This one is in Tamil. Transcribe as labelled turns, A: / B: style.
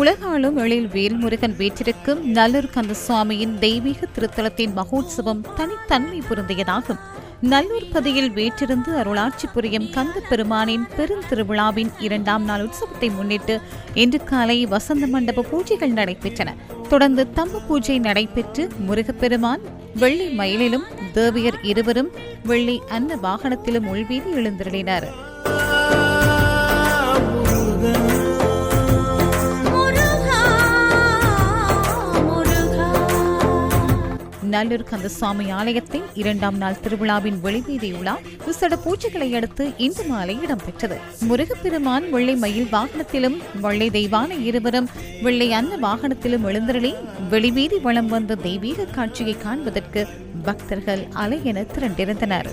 A: உலகாளும் எழில் வேல்முருகன் வீற்றிருக்கும் நல்லூர் கந்தசுவாமியின் தெய்வீக திருத்தலத்தின் மகோத்சவம் தனித்தன்மை பொருந்தியதாகும். நல்லூர் பதியில் வீற்றிருந்து அருளாட்சி புரியும் கந்த பெருமானின் பெருந்திருவிழாவின் 2ஆம் நாள் உற்சவத்தை முன்னிட்டு இன்று காலை வசந்த மண்டப பூஜைகள் நடைபெற்றன. தொடர்ந்து தம்ப பூஜை நடைபெற்று முருகப்பெருமான் வெள்ளி மயிலிலும் தேவியர் இருவரும் வெள்ளி அன்ன வாகனத்திலும் உள்வீதி எழுந்தருளினர். நல்லூர் கந்தசுவாமி ஆலயத்தின் 2ஆம் நாள் திருவிழாவின் வெளிவீதி உலா விசேட பூஜைகளை அடுத்து இன்று மாலை இடம்பெற்றது. முருகப்பெருமான் வெள்ளை மயில் வாகனத்திலும் வெள்ளை தெய்வான இருவரும் வெள்ளை அன்ன வாகனத்திலும் எழுந்தருளி வெளிவீதி வலம் வந்த தெய்வீக காட்சியை காண்பதற்கு பக்தர்கள் அலையென திரண்டிருந்தனர்.